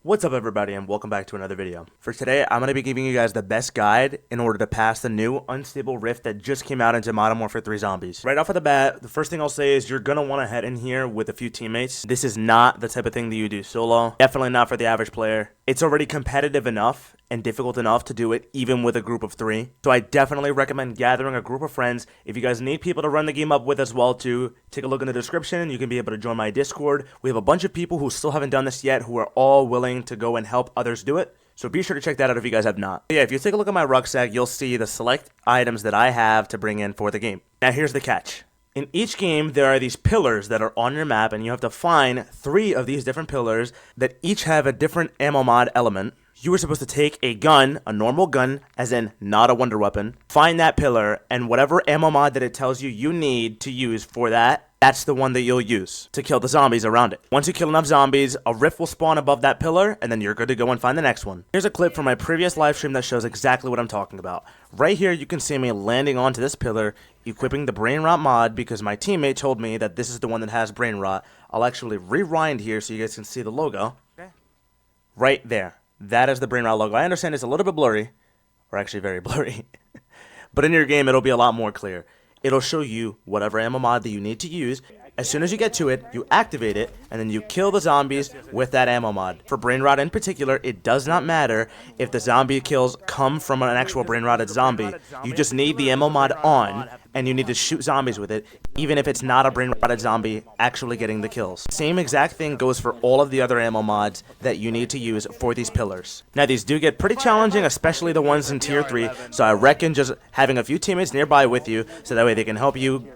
What's up everybody and welcome back to another video. For today, I'm going to be giving you guys the best guide in order to pass the new Unstable Rift that just came out into Modern Warfare 3 Zombies. Right off of the bat, the first thing I'll say is you're going to want to head in here with a few teammates. This is not the type of thing that you do solo. Definitely not for the average player. It's already competitive enough and difficult enough to do it even with a group of 3. So I definitely recommend gathering a group of friends. If you guys need people to run the game up with as well too, take a look in the description. You can be able to join my Discord. We have a bunch of people who still haven't done this yet who are all willing to go and help others do it. So be sure to check that out if you guys have not. But yeah, if you take a look at my rucksack, you'll see the select items that I have to bring in for the game. Now here's the catch. In each game, there are these pillars that are on your map, and you have to find 3 of these different pillars that each have a different ammo mod element. You were supposed to take a gun, a normal gun, as in not a wonder weapon, find that pillar, and whatever ammo mod that it tells you you need to use for that, that's the one that you'll use to kill the zombies around it. Once you kill enough zombies, a rift will spawn above that pillar, and then you're good to go and find the next one. Here's a clip from my previous live stream that shows exactly what I'm talking about. Right here, you can see me landing onto this pillar, equipping the brain rot mod because my teammate told me that this is the one that has brain rot. I'll actually rewind here so you guys can see the logo. Right there. That is the brain rot logo. I understand it's a little bit blurry, or actually very blurry, but in your game it'll be a lot more clear. It'll show you whatever ammo mod that you need to use. As soon as you get to it, you activate it, and then you kill the zombies with that ammo mod. For brain rot in particular, it does not matter if the zombie kills come from an actual brain rotted zombie. You just need the ammo mod on, and you need to shoot zombies with it, even if it's not a brain rotted zombie actually getting the kills. Same exact thing goes for all of the other ammo mods that you need to use for these pillars. Now these do get pretty challenging, especially the ones in tier 3, so I reckon just having a few teammates nearby with you, so that way they can help you,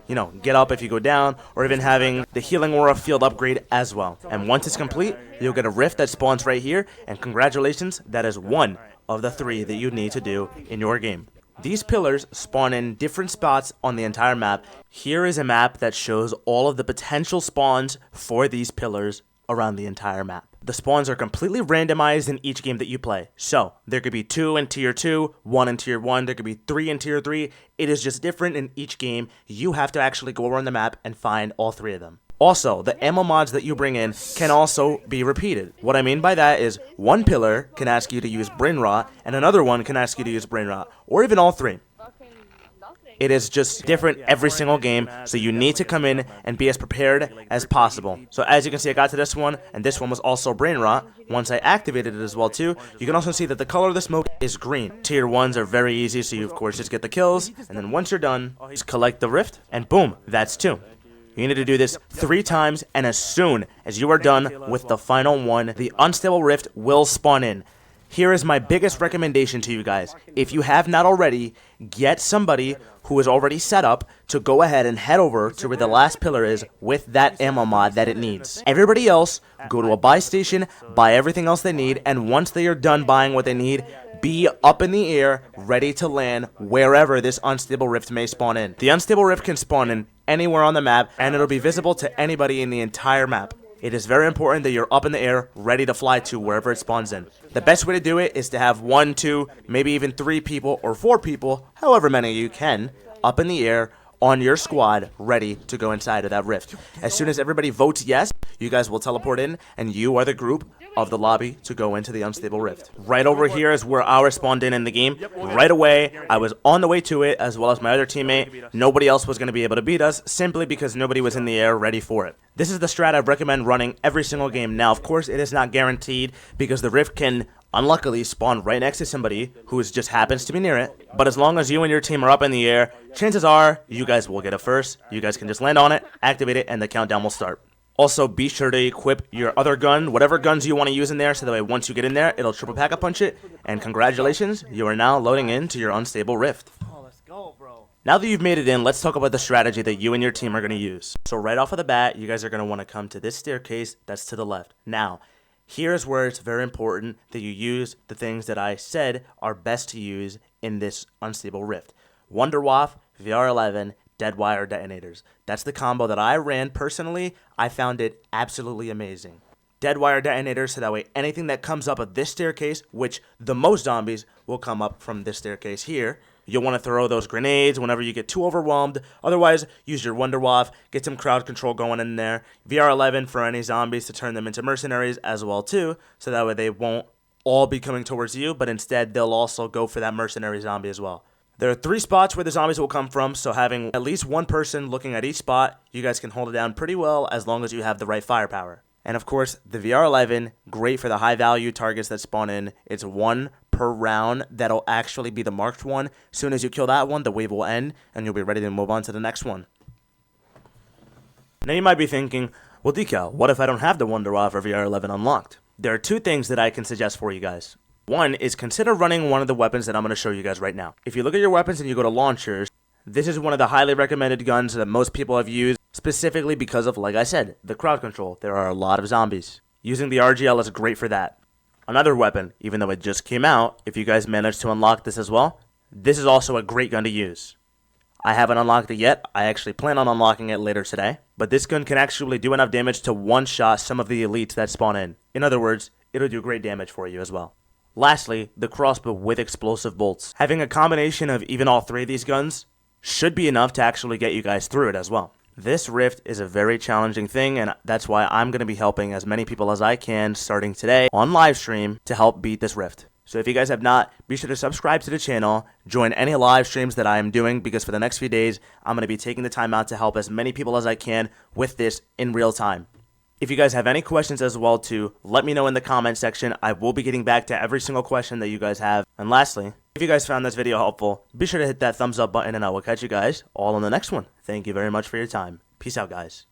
get up if you go down, or even having the healing aura field upgrade as well. And once it's complete, you'll get a rift that spawns right here, and congratulations, that is one of the 3 that you need to do in your game. These pillars spawn in different spots on the entire map. Here is a map that shows all of the potential spawns for these pillars around the entire map. The spawns are completely randomized in each game that you play. So, there could be 2 in tier 2, 1 in tier 1, there could be 3 in tier 3. It is just different in each game. You have to actually go around the map and find all 3 of them. Also, the ammo mods that you bring in can also be repeated. What I mean by that is one pillar can ask you to use brain rot, and another one can ask you to use brain rot, or even all 3. It is just different every single game, so you need to come in and be as prepared as possible. So as you can see, I got to this one, and this one was also brain rot. Once I activated it as well too, you can also see that the color of the smoke is green. Tier 1s are very easy, so you of course just get the kills, and then once you're done, just collect the rift, and boom, that's 2. You need to do this 3 times, and as soon as you are done with the final one, the Unstable Rift will spawn in. Here is my biggest recommendation to you guys. If you have not already, get somebody who is already set up to go ahead and head over to where the last pillar is with that ammo mod that it needs. Everybody else, go to a buy station, buy everything else they need, and once they are done buying what they need, be up in the air, ready to land wherever this Unstable Rift may spawn in. The Unstable Rift can spawn in anywhere on the map, and it'll be visible to anybody in the entire map. It is very important that you're up in the air, ready to fly to wherever it spawns in. The best way to do it is to have 1, 2, maybe even 3 people or 4 people, however many you can, up in the air on your squad, ready to go inside of that rift. As soon as everybody votes yes, you guys will teleport in, and you are the group of the lobby to go into the Unstable Rift. Right over here is where ours spawned in the game. Right away, I was on the way to it, as well as my other teammate. Nobody else was going to be able to beat us, simply because nobody was in the air ready for it. This is the strat I recommend running every single game. Now, of course, it is not guaranteed, because the rift can unluckily spawn right next to somebody who just happens to be near it. But as long as you and your team are up in the air, chances are you guys will get it first. You guys can just land on it, activate it, and the countdown will start. Also, be sure to equip your other gun, whatever guns you want to use in there, so that way once you get in there, it'll triple pack-a-punch it. And congratulations, you are now loading into your Unstable Rift. Let's go, bro. Now that you've made it in, let's talk about the strategy that you and your team are going to use. So right off of the bat, you guys are going to want to come to this staircase that's to the left. Now, here's where it's very important that you use the things that I said are best to use in this Unstable Rift. Wunderwaffe, VR11, Deadwire detonators. That's the combo that I ran personally. I found it absolutely amazing. Deadwire detonators, so that way anything that comes up of this staircase, which the most zombies will come up from this staircase here, you'll want to throw those grenades whenever you get too overwhelmed. Otherwise, use your Wonder Waff, get some crowd control going in there. VR11 for any zombies to turn them into mercenaries as well too, so that way they won't all be coming towards you, but instead they'll also go for that mercenary zombie as well. There are 3 spots where the zombies will come from, so having at least one person looking at each spot, you guys can hold it down pretty well as long as you have the right firepower. And of course, the VR11, great for the high value targets that spawn in. It's 1 per round that'll actually be the marked one. As soon as you kill that one, the wave will end, and you'll be ready to move on to the next one. Now you might be thinking, well Decal, what if I don't have the Wonder Waff or VR11 unlocked? There are 2 things that I can suggest for you guys. One is consider running one of the weapons that I'm going to show you guys right now. If you look at your weapons and you go to launchers, this is one of the highly recommended guns that most people have used, specifically because of, like I said, the crowd control. There are a lot of zombies. Using the RGL is great for that. Another weapon, even though it just came out, if you guys manage to unlock this as well, this is also a great gun to use. I haven't unlocked it yet. I actually plan on unlocking it later today. But this gun can actually do enough damage to one-shot some of the elites that spawn in. In other words, it'll do great damage for you as well. Lastly, the crossbow with explosive bolts. Having a combination of even all 3 of these guns should be enough to actually get you guys through it as well. This rift is a very challenging thing, and that's why I'm going to be helping as many people as I can starting today on live stream to help beat this rift. So if you guys have not, be sure to subscribe to the channel, join any live streams that I am doing, because for the next few days, I'm going to be taking the time out to help as many people as I can with this in real time. If you guys have any questions as well too, let me know in the comment section. I will be getting back to every single question that you guys have. And lastly, if you guys found this video helpful, be sure to hit that thumbs up button and I will catch you guys all on the next one. Thank you very much for your time. Peace out, guys.